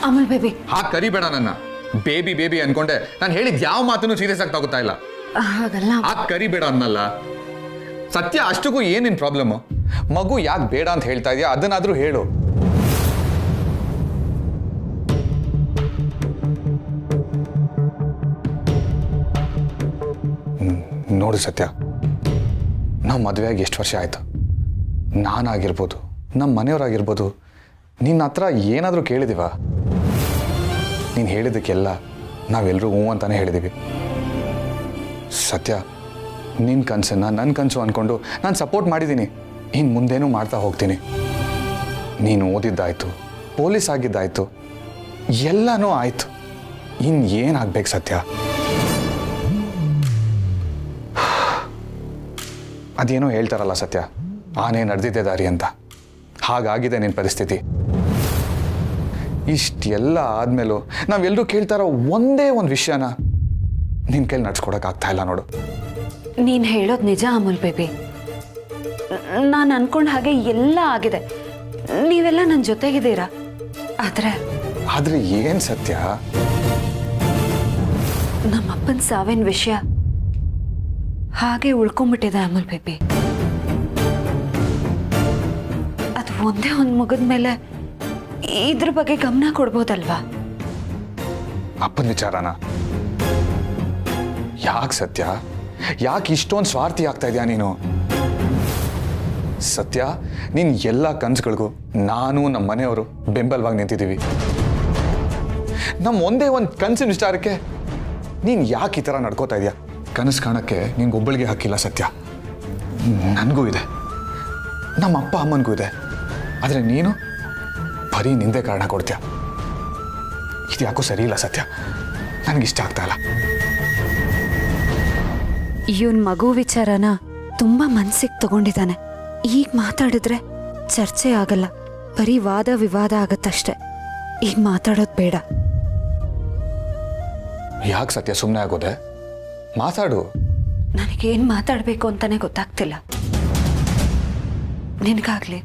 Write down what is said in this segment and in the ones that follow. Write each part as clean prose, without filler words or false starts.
Amal baby ಹಾಗೆ ಕರಿಬೇಡ ನನ್ನ. Baby baby ಅನ್ಕೊಂಡೆ. ನಾನು ಹೇಳಿದ ಯಾವ ಮಾತನ್ನು ಸೀರಿಯಸ್ ಆಗಿ ತಗೋತಾ ಇಲ್ಲ. ಹಾಗಲ್ಲ. ಹಾಗೆ ಕರಿಬೇಡ ಅನ್ನಲ್ಲ. ಸತ್ಯ, ಅಷ್ಟಕ್ಕೂ ಏನೇನು ಪ್ರಾಬ್ಲಮ್? ಮಗು ಯಾಕೆ ಬೇಡ ಅಂತ ಹೇಳ್ತಾ ಇದೆಯಾ ಅದನ್ನಾದ್ರೂ ಹೇಳು. ನೋಡು ಸತ್ಯ, ನಾವು ಮದುವೆಯಾಗಿ ಎಷ್ಟು ವರ್ಷ ಆಯ್ತು. ನಾನಾಗಿರ್ಬೋದು, ನಮ್ಮ ಮನೆಯವರಾಗಿರ್ಬೋದು, ನಿನ್ನ ಹತ್ರ ಏನಾದರೂ ಕೇಳಿದೀವ? ನೀನು ಹೇಳಿದ್ದಕ್ಕೆಲ್ಲ ನಾವೆಲ್ಲರೂ ಹ್ಞೂ ಅಂತಾನೆ ಹೇಳಿದ್ದೀವಿ. ಸತ್ಯ, ನಿನ್ನ ಕನಸನ್ನು ನನ್ನ ಕನಸು ಅಂದ್ಕೊಂಡು ನಾನು ಸಪೋರ್ಟ್ ಮಾಡಿದ್ದೀನಿ. ಇನ್ನು ಮುಂದೇನೂ ಮಾಡ್ತಾ ಹೋಗ್ತೀನಿ. ನೀನು ಓದಿದ್ದಾಯ್ತು, ಪೊಲೀಸ್ ಆಗಿದ್ದಾಯ್ತು, ಎಲ್ಲನೂ ಆಯಿತು. ಇನ್ನು ಏನಾಗಬೇಕು ಸತ್ಯ? ಅದೇನೋ ಹೇಳ್ತಾರಲ್ಲ ಸತ್ಯ, ಆನೆ ನಡೆದಿದ್ದೆ ದಾರಿ ಅಂತ. ಹಾಗಾಗಿದೆ ನಿನ್ನ ಪರಿಸ್ಥಿತಿ. ಇಷ್ಟೆಲ್ಲ ಆದಮೇಲೂ ನಾವೆಲ್ಲರೂ ಕೇಳ್ತಾರೋ ಒಂದೇ ಒಂದು ವಿಷಯನ ನಿನ್ನ ಕೈಲಿ ನಡ್ಸ್ಕೊಡೋಕ್ಕಾಗ್ತಾ ಇಲ್ಲ ನೋಡು. ನೀನು ಹೇಳೋದು ನಿಜ ಅಮಲ್ ಬೇಬಿ. ನಾನು ಅನ್ಕೊಂಡ ಹಾಗೆ ಎಲ್ಲ ಆಗಿದೆ. ನೀವೆಲ್ಲ ನನ್ನ ಜೊತೆಗಿದ್ದೀರಾ. ಆದರೆ ಏನು ಸತ್ಯ? ನಮ್ಮಪ್ಪನ ಸಾವಿನ ವಿಷಯ ಹಾಗೆ ಉಳ್ಕೊಂಡ್ಬಿಟ್ಟಿದೆ ಅಮಲ್ ಬೇಬಿ. ಅದು ಒಂದೇ ಒಂದು ಮುಗಿದ ಮೇಲೆ ಇದ್ರ ಬಗ್ಗೆ ಗಮನ ಕೊಡ್ಬೋದಲ್ವಾ? ಅಪ್ಪನ ವಿಚಾರನ? ಯಾಕೆ ಸತ್ಯ, ಯಾಕೆ ಇಷ್ಟೊಂದು ಸ್ವಾರ್ಥಿ ಆಗ್ತಾ ಇದೆಯಾ ನೀನು? ಸತ್ಯ, ನಿನ್ನ ಎಲ್ಲ ಕನಸುಗಳಿಗೂ ನಾನು ನಮ್ಮ ಮನೆಯವರು ಬೆಂಬಲವಾಗಿ ನಿಂತಿದ್ದೀವಿ. ನಮ್ಮ ಒಂದೇ ಒಂದು ಕನಸಿನ ವಿಚಾರಕ್ಕೆ ನೀನು ಯಾಕೆ ಈ ಥರ ನಡ್ಕೋತಾ ಇದೆಯಾ? ಕನಸು ಕಾಣೋಕ್ಕೆ ನಿನ್ಗೊಬ್ಬಳಿಗೆ ಹಾಕಿಲ್ಲ ಸತ್ಯ, ನನಗೂ ಇದೆ, ನಮ್ಮ ಅಪ್ಪ ಅಮ್ಮನಿಗೂ ಇದೆ. ಆದರೆ ನೀನು ಬರೀ ನಿಂದೆ ಕಾರಣ ಕೊಡ್ತೀಯ. ಇದು ಯಾಕೋ ಸರಿ ಇಲ್ಲ ಸತ್ಯ, ನನಗಿಷ್ಟ ಆಗ್ತಾ ಇಲ್ಲ. ಇವನ್ ಮಗು ವಿಚಾರನ ತುಂಬಾ ಮನ್ಸಿಗೆ ತಗೊಂಡಿದ್ದಾನೆ. ಈಗ ಮಾತಾಡಿದ್ರೆ ಚರ್ಚೆ ಆಗಲ್ಲ, ಬರೀ ವಾದ ವಿವಾದ ಆಗತ್ತಷ್ಟೆ. ಈಗ ಮಾತಾಡೋದು ಬೇಡ. ಯಾಕೆ ಸತ್ಯ ಸುಮ್ಮನೆ ಆಗೋದೆ? ಮಾತಾಡು. ನನಗೇನು ಮಾತಾಡಬೇಕು ಅಂತಾನೆ ಗೊತ್ತಾಗ್ತಿಲ್ಲ. ನಿನಗಾಗ್ಲಿ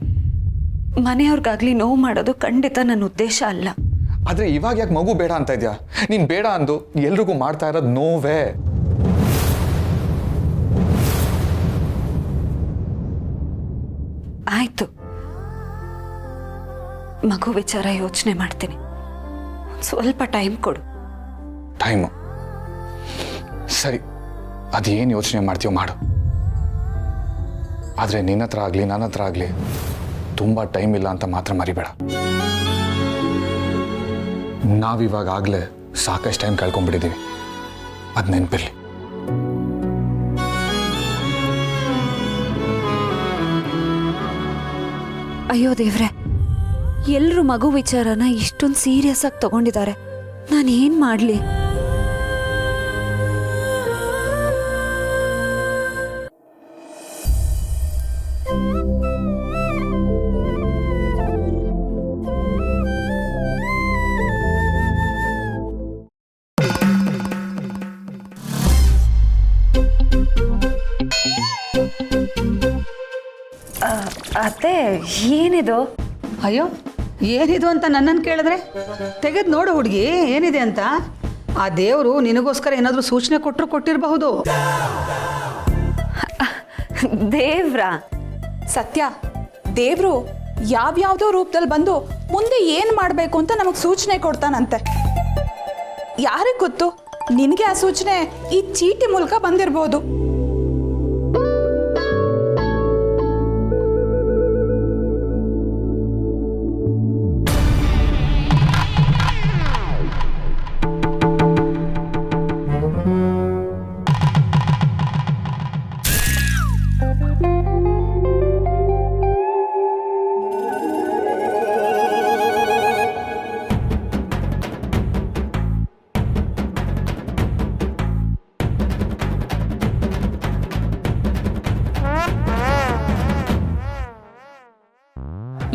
ಮನೆಯವ್ರಿಗಾಗ್ಲಿ ನೋವು ಮಾಡೋದು ಖಂಡಿತ ನನ್ನ ಉದ್ದೇಶ ಅಲ್ಲ. ಆದರೆ ಇವಾಗ ಯಾಕೆ ಮಗು ಬೇಡ ಅಂತ ಇದೆಯಾ? ನೀನು ಬೇಡ ಅಂದು ಎಲ್ರಿಗೂ ಮಾಡ್ತಾ ಇರೋದು ನೋವೇ. ಆಯ್ತು, ಮಗು ವಿಚಾರ ಯೋಚನೆ ಮಾಡ್ತೀನಿ. ಸ್ವಲ್ಪ ಟೈಮ್ ಕೊಡು. ಟೈಮು ಸರಿ, ಅದೇನು ಯೋಚನೆ ಮಾಡ್ತೀವೋ ಮಾಡು. ಆದರೆ ನಿನ್ನ ಹತ್ರ ಆಗಲಿ ನನ್ನ ಹತ್ರ ಆಗಲಿ ತುಂಬ ಟೈಮ್ ಇಲ್ಲ ಅಂತ ಮಾತ್ರ ಮರಿಬೇಡ. ನಾವಿವಾಗಲೇ ಸಾಕಷ್ಟು ಟೈಮ್ ಕಳ್ಕೊಂಡ್ಬಿಟ್ಟಿದ್ದೀವಿ, ಅದು ನೆನಪಿರಲಿ. ಅಯ್ಯೋ ದೇವ್ರೆ, ಎಲ್ರು ಮಗು ವಿಚಾರನ ಇಷ್ಟೊಂದು ಸೀರಿಯಸ್ ಆಗಿ ತಗೊಂಡಿದ್ದಾರೆ. ನಾನೇನ್ ಮಾಡ್ಲಿ? ಅತ್ತೆ, ಏನಿದು? ಅಯ್ಯೋ, ಏನಿದು ಅಂತ ನನ್ನನ್ನು ಕೇಳಿದ್ರೆ ತೆಗೆದು ನೋಡು ಹುಡುಗಿ, ಏನಿದೆ ಅಂತ. ಆ ದೇವರು ನಿನಗೋಸ್ಕರ ಏನಾದರೂ ಸೂಚನೆ ಕೊಟ್ಟಿರಬಹುದು. ದೇವ್ರ? ಸತ್ಯ, ದೇವ್ರು ಯಾವ್ಯಾವ್ದೋ ರೂಪದಲ್ಲಿ ಬಂದು ಮುಂದೆ ಏನು ಮಾಡಬೇಕು ಅಂತ ನಮಗೆ ಸೂಚನೆ ಕೊಡ್ತಾನಂತೆ. ಯಾರಿಗೆ ಗೊತ್ತು, ನಿನಗೆ ಆ ಸೂಚನೆ ಈ ಚೀಟಿ ಮೂಲಕ ಬಂದಿರಬಹುದು.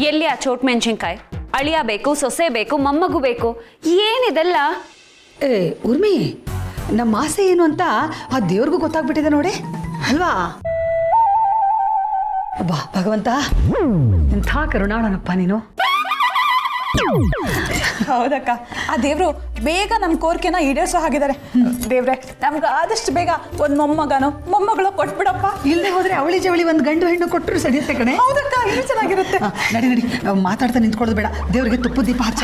ಎಲ್ಲಿ ಆ ಚೋಟ್ ಮೆಣಸಿನ್ಕಾಯಿ? ಅಳಿಯ ಬೇಕು, ಸೊಸೆ ಬೇಕು, ಮೊಮ್ಮಗು ಬೇಕು, ಏನಿದೆಲ್ಲ? ಏ ಉರ್ಮಿ, ನಮ್ಮ ಆಸೆ ಏನು ಅಂತ ಆ ದೇವ್ರಿಗೂ ಗೊತ್ತಾಗ್ಬಿಟ್ಟಿದೆ ನೋಡಿ, ಅಲ್ವಾ? ಅಬ್ಬಾ ಭಗವಂತ, ಎಂಥ ಕರುಣಾಳನಪ್ಪ ನೀನು. ಹೌದಕ್ಕ, ಆ ದೇವ್ರು ಬೇಗ ನಮ್ಮ ಕೋರಿಕೆನ ಈಡೇರಿಸೋ ಹಾಗಿದ್ದಾರೆ. ದೇವ್ರೆ, ನಮ್ಗೆ ಆದಷ್ಟು ಬೇಗ ಒಂದು ಮೊಮ್ಮಗಳು ಕೊಟ್ಬಿಡಪ್ಪ. ಇಲ್ಲದೆ ಹೋದ್ರೆ ಅವಳಿ ಜವಳಿ ಒಂದು ಗಂಡು ಹೆಣ್ಣು ಕೊಟ್ಟರು ಸಡಿಯುತ್ತೆ ಕಣೆ. ಹೌದಕ್ಕ, ಇದು ಚೆನ್ನಾಗಿರುತ್ತೆ. ನಡಿ ನಡಿ, ಮಾತಾಡ್ತಾ ನಿಂತ್ಕೊಳ್ಳೋದು ಬೇಡ, ದೇವ್ರಿಗೆ ತುಪ್ಪದ ದೀಪ ಹಚ್ಚ.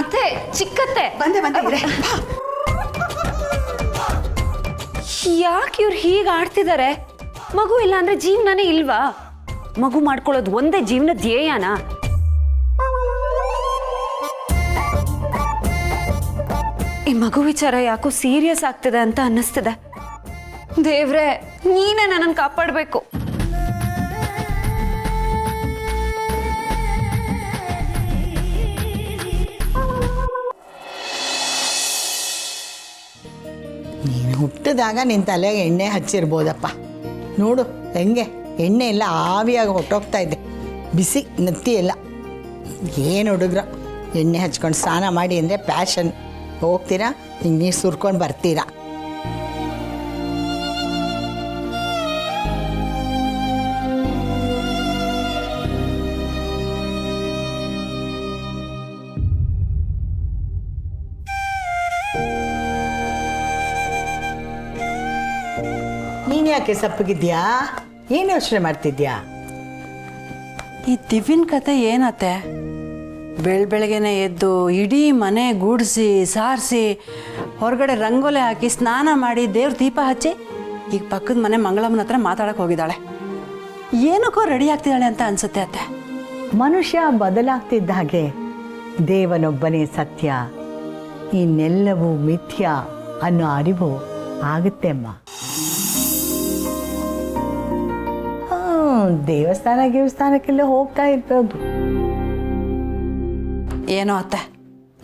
ಅತ್ತೆ, ಚಿಕ್ಕತ್ತೆ, ಬಂದೆ ಬಂದೆ ಇರೆ. ಯಾಕೆ ಇವ್ರು ಹೀಗೆ ಆಡ್ತಿದ್ದಾರೆ? ಮಗು ಇಲ್ಲ ಅಂದ್ರೆ ಜೀವನನೇ ಇಲ್ವಾ? ಮಗು ಮಾಡ್ಕೊಳ್ಳೋದು ಒಂದೇ ಜೀವನ ಧ್ಯೇಯನಾ? ಈ ಮಗು ವಿಚಾರ ಯಾಕೋ ಸೀರಿಯಸ್ ಆಗ್ತಿದೆ ಅಂತ ಅನ್ನಿಸ್ತಿದೆ. ದೇವ್ರೆ, ನೀನೇ ನನ್ನನ್ನು ಕಾಪಾಡಬೇಕು. ನೀನು ಹುಟ್ಟಿದಾಗ ನಿನ್ನ ತಲೆಗೆ ಎಣ್ಣೆ ಹಚ್ಚಿರ್ಬೋದಪ್ಪ. ನೋಡು ಹೆಂಗೆ ಎಣ್ಣೆ ಎಲ್ಲ ಆವಿಯಾಗಿ ಹೊಟ್ಟೋಗ್ತಾ ಇದೆ, ಬಿಸಿ ನೆತ್ತಿ ಎಲ್ಲ. ಏನು ಹುಡುಗ್ರ ಎಣ್ಣೆ ಹಚ್ಕೊಂಡು ಸ್ನಾನ ಮಾಡಿ ಅಂದರೆ ಪ್ಯಾಷನ್. ಹೋಗ್ತೀರಾ ಹಿಂಗೆ ನೀರು ಸುರ್ಕೊಂಡು ಬರ್ತೀರಾ. ನೀನು ಯಾಕೆ ಸಪ್ಪಗಿದ್ಯಾ? ಏನು ಯೋಚನೆ ಮಾಡ್ತಿದ್ಯಾ? ಈ ದಿವ್ಯನ ಕತೆ ಏನತ್ತೆ? ಬೆಳಗ್ಗೆನೆ ಎದ್ದು ಇಡೀ ಮನೆ ಗೂಡಿಸಿ ಸಾರಿಸಿ ಹೊರಗಡೆ ರಂಗೋಲೆ ಹಾಕಿ ಸ್ನಾನ ಮಾಡಿ ದೇವ್ರ ದೀಪ ಹಚ್ಚಿ ಈಗ ಪಕ್ಕದ ಮನೆ ಮಂಗಳಮ್ಮನ ಹತ್ರ ಮಾತಾಡಕ್ಕೆ ಹೋಗಿದ್ದಾಳೆ. ಏನಕ್ಕೋ ರೆಡಿ ಆಗ್ತಿದ್ದಾಳೆ ಅಂತ ಅನ್ಸುತ್ತೆ ಅತ್ತೆ. ಮನುಷ್ಯ ಬದಲಾಗ್ತಿದ್ದ ಹಾಗೆ ದೇವನೊಬ್ಬನೇ ಸತ್ಯ, ಇನ್ನೆಲ್ಲವೂ ಮಿಥ್ಯ ಅನ್ನೋ ಅರಿವು ಆಗುತ್ತೆ ಅಮ್ಮ. ದೇವಸ್ಥಾನಕ್ಕೆಲ್ಲ ಹೋಗ್ತಾ ಇರ್ಬೋದು. ಏನೋ ಅತ್ತೆ,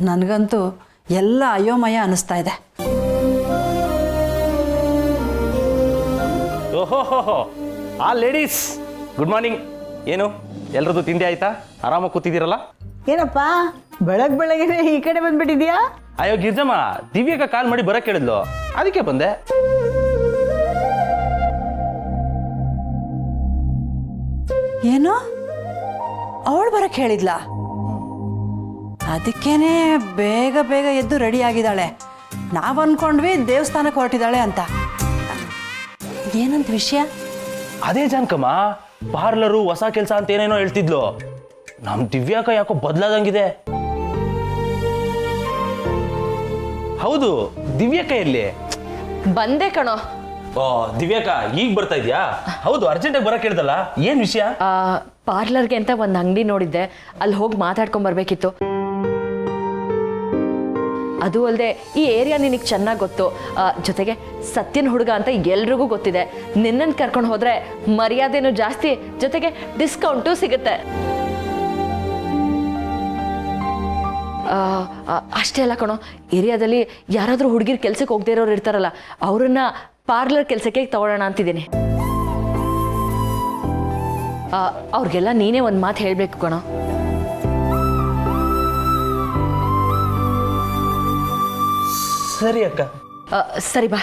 ನನಗಂತೂ ಎಲ್ಲ ಅಯೋಮಯ ಅನ್ನಿಸ್ತಾ ಇದೆ. ಓಹೋ ಆ ಲೇಡೀಸ್, ಗುಡ್ ಮಾರ್ನಿಂಗ್. ಏನು ಎಲ್ರದ್ದು ತಿಂಡಿ ಆಯ್ತಾ? ಆರಾಮಾಗಿ ಕೂತಿದ್ದೀರಲ್ಲ? ಏನಪ್ಪ ಬೆಳಗ್ಗೆ ಈ ಕಡೆ ಬಂದ್ಬಿಟ್ಟಿದ್ಯಾ? ಅಯ್ಯೋ ಗಿರ್ಜಮ್ಮ, ದಿವ್ಯಕ್ಕ ಕಾಲ್ ಮಾಡಿ ಬರಕ್ಕೆ ಹೇಳಿದ್ಲು, ಅದಕ್ಕೆ ಬಂದೆ. ಏನು ಅವಳು ಬರಕ್ಕೆ ಹೇಳಿದ್ಲಾ? ಅದಕ್ಕೇನೆ ಬೇಗ ಬೇಗ ಎದ್ದು ರೆಡಿ ಆಗಿದ್ದಾಳೆ. ನಾವು ಅನ್ಕೊಂಡ್ವಿ ದೇವಸ್ಥಾನಕ್ಕೆ ಹೊರಟಿದ್ದಾಳೆ ಅಂತ. ಏನಂತ ವಿಷಯ? ಅದೇ ಜಾನ್ಕಮ್ಮ, ಪಾರ್ಲರು ಹೊಸ ಕೆಲಸ ಅಂತ ಏನೇನೋ ಹೇಳ್ತಿದ್ಲು. ನಮ್ ದಿವ್ಯಾಕ ಯಾಕೋ ಬದಲಾದಂಗಿದೆ. ಹೌದು, ದಿವ್ಯಾಕ ಎಲ್ಲಿ? ಬಂದೆ ಕಣೋ. ಓ ದಿವ್ಯಾಕ ಈಗ ಬರ್ತಾ ಇದ್ಯಾ? ಹೌದು, ಅರ್ಜೆಂಟಾಗಿ ಬರಕ್ಕೆ ಹೇಳ್ದಲ್ಲ, ಏನ್ ವಿಷಯ? ಪಾರ್ಲರ್ಗೆ ಅಂತ ಒಂದು ಅಂಗಡಿ ನೋಡಿದ್ದೆ, ಅಲ್ಲಿ ಹೋಗಿ ಮಾತಾಡ್ಕೊಂಡ್ ಬರ್ಬೇಕಿತ್ತು. ಅದು ಅಲ್ಲದೆ ಈ ಏರಿಯಾ ನಿನಗೆ ಚೆನ್ನಾಗಿ ಗೊತ್ತು, ಜೊತೆಗೆ ಸತ್ಯನ ಹುಡುಗ ಅಂತ ಎಲ್ರಿಗೂ ಗೊತ್ತಿದೆ. ನಿನ್ನನ್ನು ಕರ್ಕೊಂಡು ಹೋದ್ರೆ ಮರ್ಯಾದೆನೂ ಜಾಸ್ತಿ, ಜೊತೆಗೆ ಡಿಸ್ಕೌಂಟು ಸಿಗುತ್ತೆ. ಅಷ್ಟೇ ಅಲ್ಲ ಕಣೋ, ಏರಿಯಾದಲ್ಲಿ ಯಾರಾದರೂ ಹುಡುಗಿರ್ ಕೆಲ್ಸಕ್ಕೆ ಹೋಗದೇ ಇರೋರು ಇರ್ತಾರಲ್ಲ, ಅವ್ರನ್ನ ಪಾರ್ಲರ್ ಕೆಲಸಕ್ಕೆ ತಗೊಳ್ಳೋಣ ಅಂತಿದ್ದೀನಿ. ಅವ್ರಿಗೆಲ್ಲ ನೀನೇ ಒಂದು ಮಾತು ಹೇಳಬೇಕು ಕಣೋ. ಸರಿ ಅಕ್ಕ. ಸರಿ ಬಾ.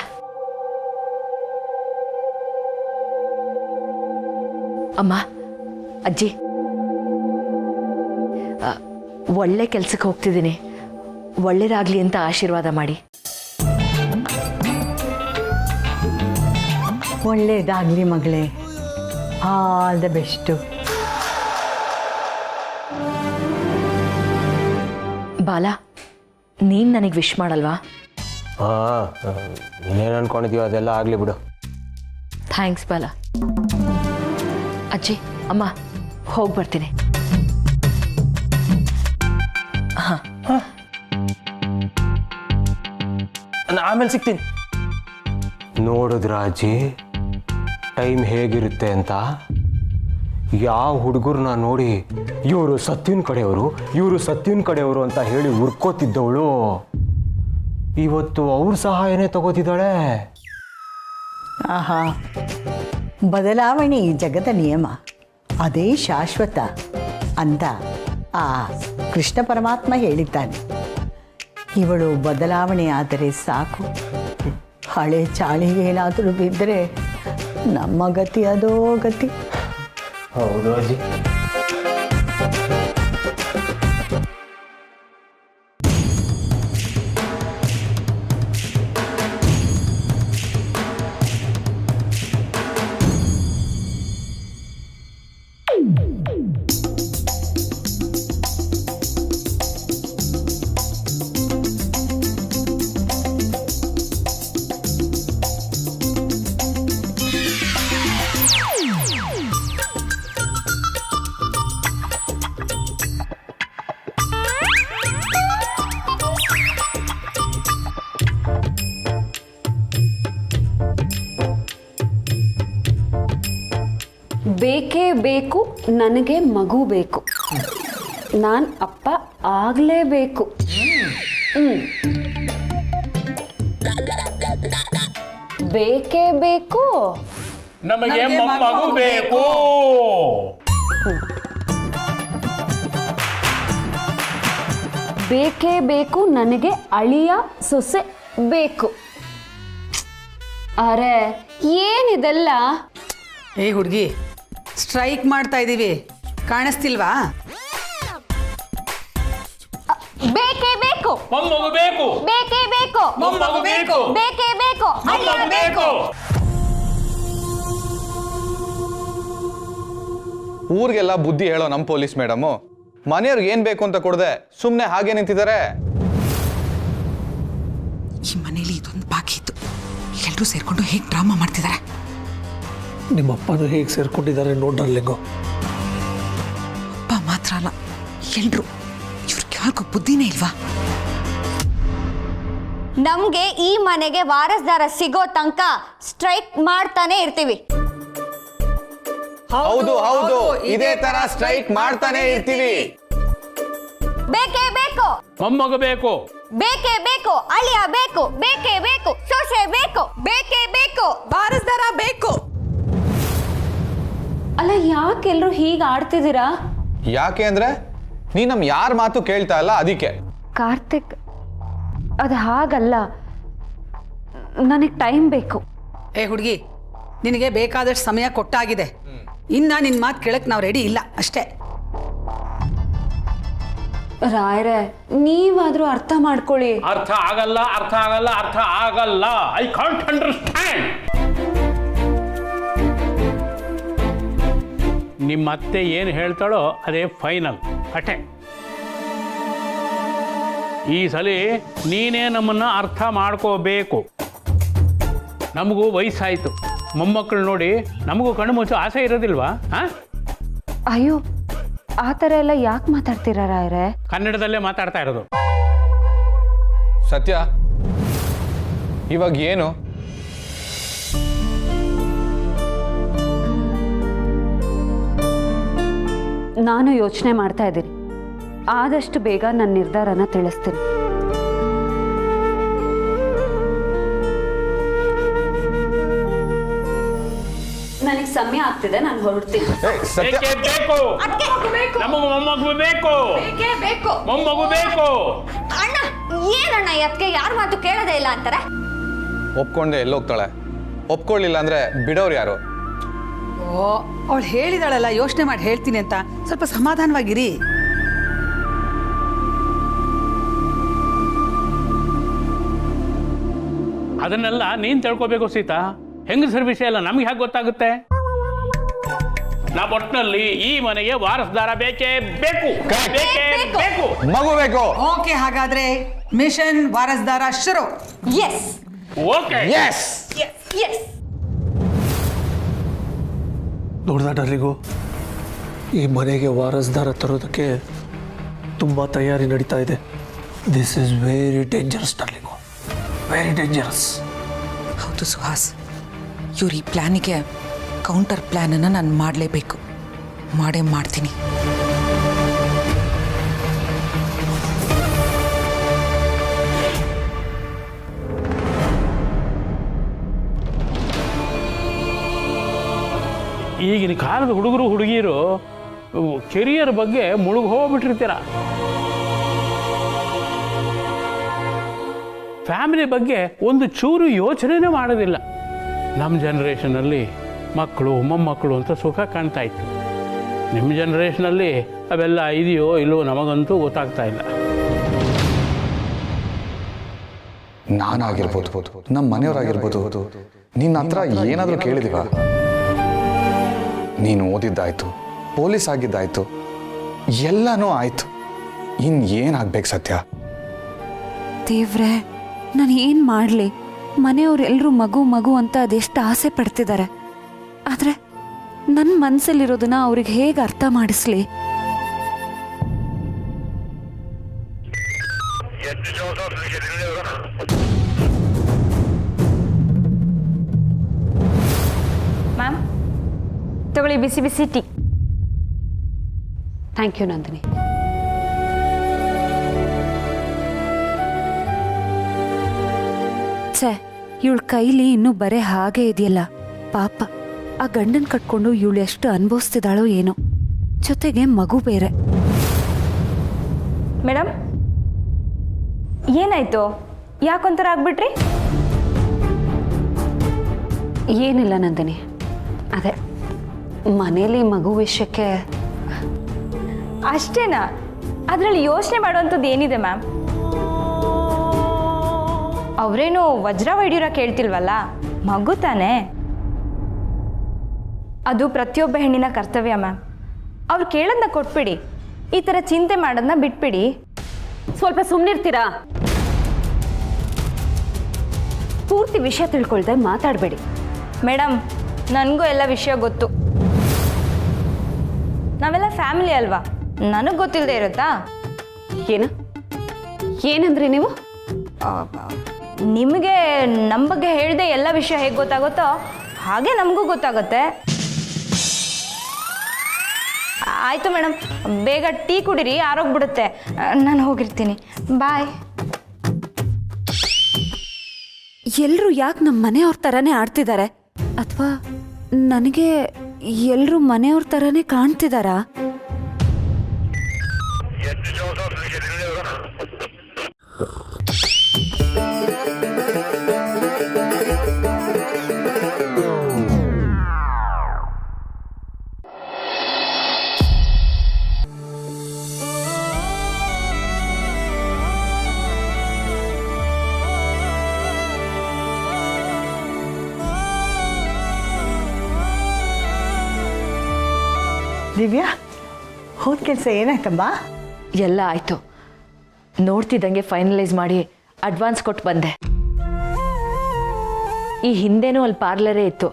ಅಮ್ಮ, ಅಜ್ಜಿ, ಒಳ್ಳೆ ಕೆಲ್ಸಕ್ಕೆ ಹೋಗ್ತಿದ್ದೀನಿ, ಒಳ್ಳೇದಾಗ್ಲಿ ಅಂತ ಆಶೀರ್ವಾದ ಮಾಡಿ. ಒಳ್ಳೇದಾಗ್ಲಿ ಮಗಳೇ, ಆಲ್ ದ ಬೆಸ್ಟು. ಬಾಲ, ನೀನು ನನಗೆ ವಿಶ್ ಮಾಡಲ್ವಾ? ನೀನೇನು ಅನ್ಕೊಂಡಿದೀವ ಅದೆಲ್ಲ ಆಗಲಿ ಬಿಡು. ಥ್ಯಾಂಕ್ಸ್ ಬಾಲ. ಅಜ್ಜಿ, ಅಮ್ಮ, ಹೋಗಿ ಬರ್ತೀನಿ. ಆಮೇಲೆ ಸಿಗ್ತೀನಿ. ನೋಡಿದ್ರ ಅಜ್ಜಿ ಟೈಮ್ ಹೇಗಿರುತ್ತೆ ಅಂತ? ಯಾವ ಹುಡುಗರನ್ನ ನೋಡಿ ಇವರು ಸತ್ಯನ ಕಡೆಯವರು, ಇವರು ಸತ್ಯನ ಕಡೆಯವರು ಅಂತ ಹೇಳಿ ಹುರ್ಕೋತಿದ್ದವಳು ಇವತ್ತು ಅವ್ರ ಸಹಾಯನೇ ತಗೋತಿದ್ದಾಳೆ. ಆಹಾ, ಬದಲಾವಣೆ ಈ ಜಗದ ನಿಯಮ, ಅದೇ ಶಾಶ್ವತ ಅಂತ ಆ ಕೃಷ್ಣ ಪರಮಾತ್ಮ ಹೇಳಿದ್ದಾನೆ. ಇವಳು ಬದಲಾವಣೆ ಆದರೆ ಸಾಕು, ಹಳೆ ಚಾಳಿಗೆ ಏನಾದರೂ ಬಿದ್ದರೆ ನಮ್ಮ ಗತಿ ಅದೋ ಗತಿ. ಹೌದು ಅಜ್ಜಿ. ಬೇಕು ನನಗೆ ಮಗು ಬೇಕು. ನಾನು ಅಪ್ಪ ಆಗಲೇಬೇಕು. ಬೇಕೇ ಬೇಕು. ನಮಗೆ ಮಗು ಬೇಕು. ಬೇಕೇ ಬೇಕು ನನಗೆ ಅಳಿಯ ಸೊಸೆ ಬೇಕು. ಅರೆ ಏನಿದೆಲ್ಲ? ಏ ಹುಡುಗಿ, ಸ್ಟ್ರೈಕ್ ಮಾಡ್ತಾ ಇದ್ದೀವಿ, ಕಾಣಿಸ್ತಿಲ್ವಾ? ಬೇಕೇ ಬೇಕು. ಮಗು ಬೇಕು. ಬೇಕೇ ಬೇಕು. ಮಗು ಬೇಕು. ಬೇಕೇ ಬೇಕು. ಅಳಿಯ ಬೇಕು. ಊರಿಗೆಲ್ಲ ಬುದ್ಧಿ ಹೇಳೋ ನಮ್ಮ ಪೊಲೀಸ್ ಮೇಡಮು ಮನೆಯವ್ರಿಗೆ ಏನು ಬೇಕು ಅಂತ ಕೊಡದೆ ಸುಮ್ಮನೆ ಹಾಗೆ ನಿಂತಿದ್ದಾರೆ. ಈ ಮನೇಲಿ ಇದೊಂದು ಬಾಕಿ ಇತ್ತು, ಎಲ್ಲರೂ ಸೇರ್ಕೊಂಡು ಹೇಗೆ ಡ್ರಾಮಾ ಮಾಡ್ತಿದ್ದಾರೆ. ನಿಮ್ಮಪ್ಪನೂ ಹೇಗೆ ಸೇರ್ಕೊಂಡಿದ್ದಾರೆ ನೋಡ್ರಲ್ಲಿಗೋ. ಅಪ್ಪ ಮಾತ್ರ ಅಲ್ಲ, ಎಲ್ರು ಇವ್ರಿಗೆ ಯಾರಿಗೂ ಬುದ್ಧಿನೇ ಇಲ್ವಾ? ನಮ್ಗೆ ಈ ಮನೆಗೆ ವಾರಸ್ದಾರ ಸಿಗೋ ತನಕ ಸ್ಟ್ರೈಕ್ ಮಾಡ್ತಾನೆ ಇರ್ತೀವಿ. ಹೌದು ಹೌದು, ಇದೇ ತರ ಸ್ಟ್ರೈಕ್ ಮಾಡ್ತಾನೆ ಇರ್ತೀವಿ. ಬೇಕೇ ಬೇಕು. ಮೊಮ್ಮಗು ಬೇಕು. ಬೇಕೇ ಬೇಕು. ಅಳಿಯ ಬೇಕು. ಬೇಕೇ ಬೇಕು. ಸೊಸೆ ಬೇಕು. ಬೇಕೇ ಬೇಕು. ವಾರಸ್ದಾರ ಬೇಕು. ಅಲ್ಲ ಯಾಕೆಲ್ರು ಹೀಗೆ ಆಡ್ತಿದ್ದೀರಾ? ಯಾಕೆ ಅಂದ್ರೆ ನೀ ನಮ್ ಯಾರ ಮಾತು ಕೇಳ್ತಾ ಇಲ್ಲ ಅದಕ್ಕೆ. ಕಾರ್ತಿಕ್, ಅದು ಹಾಗಲ್ಲ, ನನಗೆ ಟೈಮ್ ಬೇಕು. ಏ ಹುಡುಗಿ, ನಿನಗೆ ಬೇಕಾದಷ್ಟು ಸಮಯ ಕೊಟ್ಟಾಗಿದೆ. ಇನ್ನು ನಿನ್ನ ಮಾತು ಕೇಳಕ್ಕೆ ನಾವು ರೆಡಿ ಇಲ್ಲ ಅಷ್ಟೇ. ರಾಯರೇ, ನೀವಾದ್ರೂ ಅರ್ಥ ಮಾಡ್ಕೊಳ್ಳಿ. ಅರ್ಥ ಆಗಲ್ಲ, ಅರ್ಥ ಆಗಲ್ಲ, ಅರ್ಥ ಆಗಲ್ಲ. I can't understand. ನಿಮ್ಮ ಅತ್ತೆ ಏನು ಹೇಳ್ತಾಳೋ ಅದೇ ಫೈನಲ್ ಅಷ್ಟೇ. ಈ ಸಲ ನೀನೇ ನಮ್ಮನ್ನು ಅರ್ಥ ಮಾಡ್ಕೋಬೇಕು. ನಮಗೂ ವಯಸ್ಸಾಯಿತು, ಮೊಮ್ಮಕ್ಕಳು ನೋಡಿ ನಮಗೂ ಕಣ್ಣು ಮುಚ್ಚೋ ಆಸೆ ಇರೋದಿಲ್ವಾ? ಅಯ್ಯೋ, ಆ ಥರ ಎಲ್ಲ ಯಾಕೆ ಮಾತಾಡ್ತೀರಾ ರಾಯರೇ? ಕನ್ನಡದಲ್ಲೇ ಮಾತಾಡ್ತಾ ಇರೋದು. ಸತ್ಯ, ಇವಾಗ ಏನು? ನಾನು ಯೋಚನೆ ಮಾಡ್ತಾ ಇದ್ದೀನಿ. ಆದಷ್ಟು ಬೇಗ ನನ್ನ ನಿರ್ಧಾರನ ತಿಳಿಸ್ತೀನಿ. ನನಗೆ ಸಮಯ ಆಗ್ತಿದೆ, ನಾನು ಹೊರಡ್ತೀನಿ. ಬೇಕೇ ಬೇಕು. ನಮಗೂ ಮೊಮ್ಮಗು ಬೇಕು. ಬೇಕೇ ಬೇಕು. ಮೊಮ್ಮಗು ಬೇಕು. ಅಣ್ಣ, ಏನಣ್ಣ ಅದಕ್ಕೆ ಯಾರ ಮಾತು ಕೇಳೋದೇ ಇಲ್ಲ ಅಂತಾರೆ? ಒಪ್ಕೊಂಡೆ ಎಲ್ಲೋಗ್ತಾಳೆ? ಒಪ್ಕೊಳ್ಳಿಲ್ಲ ಅಂದ್ರೆ ಬಿಡೋರು ಯಾರು? ಓ, ಅವಳು ಹೇಳಿದಾಳಲ್ಲ, ಯೋಚನೆ ಮಾಡಿ ಹೇಳ್ತೀನಿ ಅಂತ. ಸ್ವಲ್ಪ ಸಮಾಧಾನವಾಗಿರಿ. ಅದನ್ನೆಲ್ಲ ನೀನು ತಿಳ್ಕೊಬೇಕು ಸೀತಾ. ಹೆಂಗಸರ ವಿಷಯ ಎಲ್ಲ ನಮ್ಗೆ ಹೇಗೆ ಗೊತ್ತಾಗುತ್ತೆ? ನಾವು ಒಟ್ಟಿನಲ್ಲಿ ಈ ಮನೆಗೆ ವಾರಸ್ದಾರ ಬೇಕೇ ಬೇಕು. ಬೇಕೇ ಬೇಕು. ಮಗು ಬೇಕು. ಓಕೆ, ಹಾಗಾದ್ರೆ ಮಿಷನ್ ವಾರಸ್ದಾರ ಶುರು. ಎಸ್. ಓಕೆ. ಎಸ್. ಎಸ್. ನೋಡ್ದ ಡರ್ಲಿಗೋ, ಈ ಮನೆಗೆ ವಾರಸ್ದಾರ ತರೋದಕ್ಕೆ ತುಂಬ ತಯಾರಿ ನಡೀತಾ ಇದೆ. ದಿಸ್ ಈಸ್ ವೆರಿ ಡೇಂಜರಸ್ ಡರ್ಲಿಗೋ, ವೆರಿ ಡೇಂಜರಸ್. ಹೌದು ಸುಹಾಸ್, ಇವ್ರ ಈ ಪ್ಲ್ಯಾನಿಗೆ ಕೌಂಟರ್ ಪ್ಲ್ಯಾನನ್ನು ನಾನು ಮಾಡಲೇಬೇಕು. ಮಾಡೇ ಮಾಡ್ತೀನಿ. ಈಗಿನ ಕಾಲದ ಹುಡುಗರು ಹುಡುಗಿಯರು ಕೆರಿಯರ್ ಬಗ್ಗೆ ಮುಳುಗಿ ಹೋಗ್ಬಿಟ್ಟಿರ್ತೀರ. ಫ್ಯಾಮಿಲಿ ಬಗ್ಗೆ ಒಂದು ಚೂರು ಯೋಚನೆನೇ ಮಾಡೋದಿಲ್ಲ. ನಮ್ಮ ಜನ್ರೇಷನಲ್ಲಿ ಮಕ್ಕಳು ಮೊಮ್ಮಕ್ಕಳು ಅಂತ ಸುಖ ಕಾಣ್ತಾ ಇತ್ತು. ನಿಮ್ಮ ಜನ್ರೇಷನಲ್ಲಿ ಅವೆಲ್ಲ ಇದೆಯೋ ಇಲ್ಲವೋ ನಮಗಂತೂ ಗೊತ್ತಾಗ್ತಾ ಇಲ್ಲ. ನಾನಾಗಿರ್ಬೋದು, ನಮ್ಮ ಮನೆಯವರಾಗಿರ್ಬೋದು, ನಿನ್ನ ಹತ್ರ ಏನಾದರೂ ಕೇಳಿದೀವ? ನೀನು ಓದಿದ್ದಾಯ್ತು, ಪೊಲೀಸ್ ಆಗಿದ್ದಾಯ್ತು, ಎಲ್ಲನೂ ಆಯ್ತು. ಏನಾಗ್ಬೇಕು ಸತ್ಯ? ದೇವ್ರೆ, ನಾನು ಏನು ಮಾಡಲಿ? ಮನೆಯವರೆಲ್ಲರೂ ಮಗು ಮಗು ಅಂತ ಅದೆಷ್ಟು ಆಸೆ ಪಡ್ತಿದ್ದಾರೆ. ಆದರೆ ನನ್ನ ಮನಸ್ಸಲ್ಲಿರೋದನ್ನ ಅವ್ರಿಗೆ ಹೇಗೆ ಅರ್ಥ ಮಾಡಿಸ್ಲಿ? ಮ್ಯಾಮ್, ತಗೊಳ್ಳಿ ಬಿಸಿ ಬಿಸಿ ಟೀ. Thank you Nandini. ಛೇ, ಇವಳ ಕೈಲಿ ಇನ್ನೂ ಬರೇ ಹಾಗೆ ಇದೆಯಲ್ಲ. ಪಾಪ, ಆ ಗಂಡನ್ ಕಟ್ಕೊಂಡು ಇವಳು ಎಷ್ಟು ಅನುಭವಿಸ್ತಿದ್ದಾಳೋ ಏನೋ, ಜೊತೆಗೆ ಮಗು ಬೇರೆ. ಮೇಡಮ್, ಏನಾಯ್ತು? ಯಾಕೊಂಥರ ಆಗ್ಬಿಟ್ರಿ? ಏನಿಲ್ಲ ನಂದಿನಿ, ಅದೇ ಮನೇಲಿ ಮಗು ವಿಷಯಕ್ಕೆ. ಅಷ್ಟೇನಾ? ಅದರಲ್ಲಿ ಯೋಚನೆ ಮಾಡುವಂಥದ್ದು ಏನಿದೆ ಮ್ಯಾಮ್? ಅವರೇನು ವಜ್ರ ವೈಡ್ಯೂರ ಕೇಳ್ತಿಲ್ವಲ್ಲ, ಮಗು ತಾನೇ. ಅದು ಪ್ರತಿಯೊಬ್ಬ ಹೆಣ್ಣಿನ ಕರ್ತವ್ಯ ಮ್ಯಾಮ್. ಅವ್ರು ಕೇಳೋದನ್ನ ಕೊಟ್ಬಿಡಿ, ಈ ಥರ ಚಿಂತೆ ಮಾಡೋದನ್ನ ಬಿಟ್ಬಿಡಿ. ಸ್ವಲ್ಪ ಸುಮ್ಮನಿರ್ತೀರಾ? ಪೂರ್ತಿ ವಿಷಯ ತಿಳ್ಕೊಳ್ದೆ ಮಾತಾಡಬೇಡಿ. ಮೇಡಮ್, ನನಗೂ ಎಲ್ಲ ವಿಷಯ ಗೊತ್ತು. ನಾವೆಲ್ಲ ಫ್ಯಾಮಿಲಿ ಅಲ್ವಾ, ನನಗೆ ಗೊತ್ತಿಲ್ಲದೆ ಇರುತ್ತಾ? ಏನಂದ್ರಿ ನೀವು? ನಿಮಗೆ ನಮ್ಮ ಬಗ್ಗೆ ಹೇಳಿದೆ ಎಲ್ಲ ವಿಷಯ ಹೇಗೆ ಗೊತ್ತಾಗುತ್ತೋ ಹಾಗೆ ನಮಗೂ ಗೊತ್ತಾಗುತ್ತೆ. ಆಯಿತು ಮೇಡಮ್, ಬೇಗ ಟೀ ಕುಡಿರಿ, ಆರೋಗ್ಬಿಡುತ್ತೆ. ನಾನು ಹೋಗಿರ್ತೀನಿ, ಬಾಯ್. ಎಲ್ಲರೂ ಯಾಕೆ ನಮ್ಮ ಮನೆಯವ್ರ ಥರನೇ ಆಡ್ತಿದ್ದಾರೆ? ಅಥವಾ ನನಗೆ ಎಲ್ಲರೂ ಮನೆಯವ್ರ ಥರನೇ ಕಾಣ್ತಿದ್ದಾರಾ? ದಿವ್ಯಾ, ಹೋದ ಕೆಲಸ ಏನಾಯ್ತಮ್ಮ? ಎಲ್ಲ ಆಯಿತು. ನೋಡ್ತಿದ್ದಂಗೆ ಫೈನಲೈಸ್ ಮಾಡಿ ಅಡ್ವಾನ್ಸ್ ಕೊಟ್ಟು ಬಂದೆ. ಈ ಹಿಂದೆನೂ ಅಲ್ಲಿ ಪಾರ್ಲರೇ ಇತ್ತು,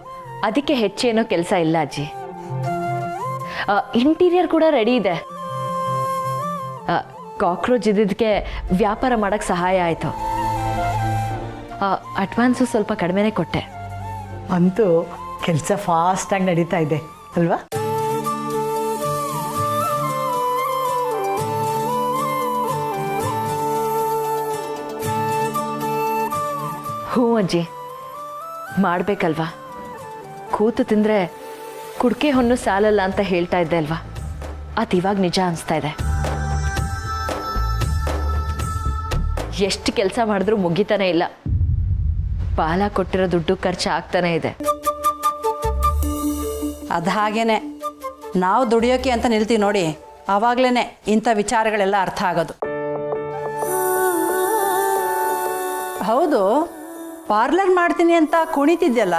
ಅದಕ್ಕೆ ಹೆಚ್ಚೇನೋ ಕೆಲಸ ಇಲ್ಲ ಅಜ್ಜಿ. ಇಂಟೀರಿಯರ್ ಕೂಡ ರೆಡಿ ಇದೆ. ಕಾಕ್ರೋಚ್ ಇದ್ದಿದ್ದಕ್ಕೆ ವ್ಯಾಪಾರ ಮಾಡೋಕ್ಕೆ ಸಹಾಯ ಆಯಿತು. ಅಡ್ವಾನ್ಸು ಸ್ವಲ್ಪ ಕಡಿಮೆನೇ ಕೊಟ್ಟೆ. ಅಂತೂ ಕೆಲಸ ಫಾಸ್ಟಾಗಿ ನಡೀತಾ ಇದೆ ಅಲ್ವಾ? ಹ್ಞೂ ಅಜ್ಜಿ, ಮಾಡಬೇಕಲ್ವಾ? ಕೂತು ತಿಂದರೆ ಕುಡಿಕೆ ಹೊನ್ನು ಸಾಲಲ್ಲ ಅಂತ ಹೇಳ್ತಾ ಇದ್ದೆ ಅಲ್ವಾ? ಅದು ಇವಾಗ ನಿಜ ಅನಿಸ್ತಾ ಇದೆ. ಎಷ್ಟು ಕೆಲಸ ಮಾಡಿದ್ರೂ ಮುಗಿತಾನೆ ಇಲ್ಲ. ಪಾಲ ಕೊಟ್ಟಿರೋ ದುಡ್ಡು ಖರ್ಚು ಆಗ್ತಾನೆ ಇದೆ. ಅದು ಹಾಗೇನೆ, ನಾವು ದುಡಿಯೋಕೆ ಅಂತ ನಿಲ್ತೀವಿ ನೋಡಿ, ಆವಾಗಲೇ ಇಂಥ ವಿಚಾರಗಳೆಲ್ಲ ಅರ್ಥ ಆಗೋದು. ಹೌದು, ಪಾರ್ಲರ್ ಮಾಡ್ತೀನಿ ಅಂತ ಕುಣಿತಿದ್ಯಲ್ಲ,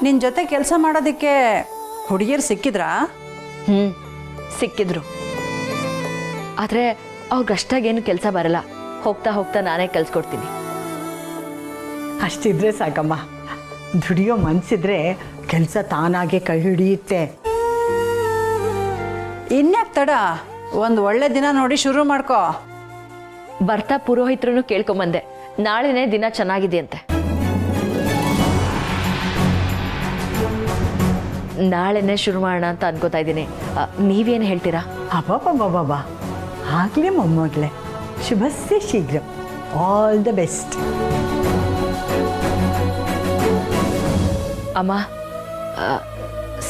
ನಿನ್ನ ಜೊತೆ ಕೆಲಸ ಮಾಡೋದಕ್ಕೆ ಹುಡುಗಿಯರು ಸಿಕ್ಕಿದ್ರಾ? ಸಿಕ್ಕಿದ್ರು. ಆದರೆ ಅವ್ರಿಗಷ್ಟಾಗೇನು ಕೆಲಸ ಬರಲ್ಲ. ಹೋಗ್ತಾ ಹೋಗ್ತಾ ನಾನೇ ಕಲ್ಸ್ಕೊಡ್ತೀನಿ. ಅಷ್ಟಿದ್ರೆ ಸಾಕಮ್ಮ. ದುಡಿಯೋ ಮನಸ್ಸಿದ್ರೆ ಕೆಲಸ ತಾನಾಗೆ ಕೈ ಹಿಡಿಯುತ್ತೆ. ಇನ್ಯಾಕೆ ತಡ? ಒಂದು ಒಳ್ಳೆ ದಿನ ನೋಡಿ ಶುರು ಮಾಡ್ಕೋ. ಬರ್ತಾ ಪುರೋಹಿತರನ್ನು ಕೇಳ್ಕೊಂಬಂದೆ, ನಾಳೆನೇ ದಿನ ಚೆನ್ನಾಗಿದೆ ಅಂತೆ. ನಾಳೆನೇ ಶುರು ಮಾಡೋಣ ಅಂತ ಅನ್ಕೋತಾ ಇದ್ದೀನಿ. ನೀವೇನು ಹೇಳ್ತೀರಾ? ಅಬ್ಬಬ್ಬಬ್ಬಬ್ಬಾ, ಆಗಲೇ ಮೊಮ್ಮಗಳೇ, ಶುಭಸ್ಯ ಶೀಘ್ರ. All the best. ಅಮ್ಮ,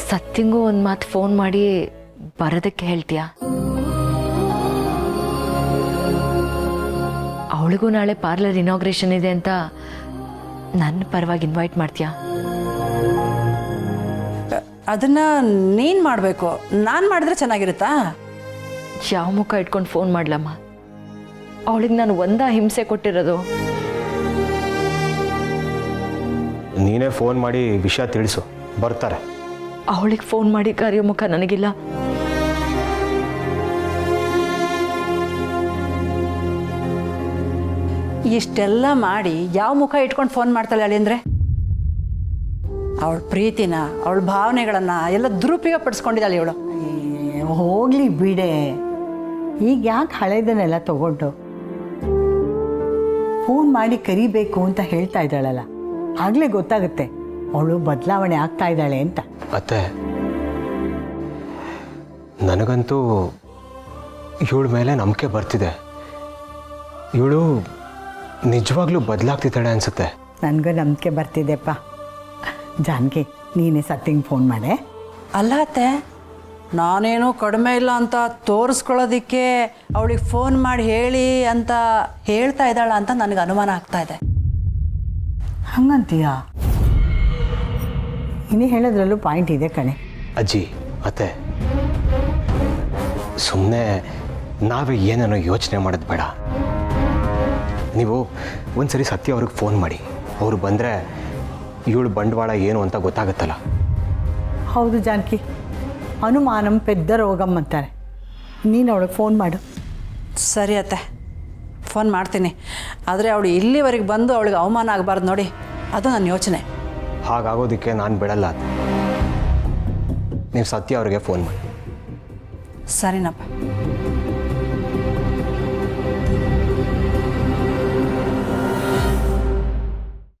ಸತ್ಯಂಗೂ ಒಂದು ಮಾತು ಫೋನ್ ಮಾಡಿ ಬರೋದಕ್ಕೆ ಹೇಳ್ತೀಯಾ? ಅವಳಿಗೂ ನಾಳೆ ಪಾರ್ಲರ್ ಇನಾಗ್ರೇಷನ್ ಇದೆ ಅಂತ ನನ್ನ ಪರವಾಗಿ ಇನ್ವೈಟ್ ಮಾಡ್ತೀಯಾ? ಅದನ್ನು ನೀನು ಮಾಡಬೇಕು, ನಾನು ಮಾಡಿದ್ರೆ ಚೆನ್ನಾಗಿರುತ್ತಾ? ಯಾವ ಮುಖ ಇಟ್ಕೊಂಡು ಫೋನ್ ಮಾಡ್ಲಮ್ಮ? ಅವಳಿಗೆ ನಾನು ಒಂದ ಹಿಂಸೆ ಕೊಟ್ಟಿರೋದು. ನೀನೇ ಫೋನ್ ಮಾಡಿ ವಿಷಯ ತಿಳಿಸು, ಬರ್ತಾರೆ. ಅವಳಿಗೆ ಫೋನ್ ಮಾಡಿ ಕರೆಯೋ ಮುಖ ನನಗಿಲ್ಲ. ಇಷ್ಟೆಲ್ಲ ಮಾಡಿ ಯಾವ ಮುಖ ಇಟ್ಕೊಂಡು ಫೋನ್ ಮಾಡ್ತಾಳೆ ಹೇಳಿ ಅಂದರೆ? ಅವಳ ಪ್ರೀತಿನ, ಅವಳ ಭಾವನೆಗಳನ್ನು ಎಲ್ಲ ದುರುಪಯೋಗ ಪಡಿಸ್ಕೊಂಡಿದ್ದಾಳೆ ಇವಳು. ಹೋಗ್ಲಿ ಬಿಡೆ, ಈಗ ಯಾಕೆ ಹಳೆದನ್ನೆಲ್ಲ ತಗೊಂಡು ಫೋನ್ ಮಾಡಿ ಕರಿಬೇಕು ಅಂತ ಹೇಳ್ತಾ ಇದ್ದಾಳಲ್ಲ, ಆಗಲೇ ಗೊತ್ತಾಗುತ್ತೆ ಅವಳು ಬದಲಾವಣೆ ಆಗ್ತಾ ಇದ್ದಾಳೆ ಅಂತ. ಅತ್ತೆ, ನನಗಂತೂ ಇವಳ ಮೇಲೆ ನಂಬಿಕೆ ಬರ್ತಿದೆ. ಇವಳು ನಿಜವಾಗ್ಲೂ ಬದಲಾಗ್ತಿದ್ದಾಳೆ ಅನಿಸುತ್ತೆ. ನನಗೂ ನಂಬಿಕೆ ಬರ್ತಿದೆಪ್ಪ. ಜಾನಕಿ, ನೀನೇ ಸತ್ತಿಂಗ್ ಫೋನ್ ಮಾಡೆ. ಅಲ್ಲ ಅತ್ತೆ, ನಾನೇನು ಕಡಿಮೆ ಇಲ್ಲ ಅಂತ ತೋರಿಸ್ಕೊಳ್ಳೋದಕ್ಕೆ ಅವಳಿಗೆ ಫೋನ್ ಮಾಡಿ ಹೇಳಿ ಅಂತ ಹೇಳ್ತಾ ಇದ್ದಾಳ ಅಂತ ನನಗೆ ಅನುಮಾನ ಆಗ್ತಾ ಇದೆ. ಹಂಗಂತೀಯಾ? ಇನ್ನೇ ಹೇಳೋದ್ರಲ್ಲೂ ಪಾಯಿಂಟ್ ಇದೆ ಕಣೆ. ಅಜ್ಜಿ, ಅತ್ತೆ, ಸುಮ್ಮನೆ ನಾವೇ ಏನೇನೋ ಯೋಚನೆ ಮಾಡೋದು ಬೇಡ. ನೀವು ಒಂದ್ಸರಿ ಸತ್ಯ ಅವ್ರಿಗೆ ಫೋನ್ ಮಾಡಿ. ಅವರು ಬಂದರೆ ಇವಳು ಬಂಡವಾಳ ಏನು ಅಂತ ಗೊತ್ತಾಗುತ್ತಲ್ಲ. ಹೌದು ಜಾನಕಿ, ಅನುಮಾನಂ ಪೆದ್ದ ರೋಗಂ ಅಂತಾರೆ. ನೀನು ಅವಳಿಗೆ ಫೋನ್ ಮಾಡು. ಸರಿ ಅತ್ತೆ, ಫೋನ್ ಮಾಡ್ತೀನಿ. ಆದರೆ ಅವಳು ಇಲ್ಲಿವರೆಗೆ ಬಂದು ಅವಳಿಗೆ ಅವಮಾನ ಆಗಬಾರ್ದು ನೋಡಿ, ಅದು ನನ್ನ ಯೋಚನೆ. ಹಾಗಾಗೋದಕ್ಕೆ ನಾನು ಬಿಡಲ್ಲ. ನೀವು ಸತ್ಯ ಅವ್ರಿಗೆ ಫೋನ್ ಮಾಡಿ. ಸರಿನಪ್ಪ.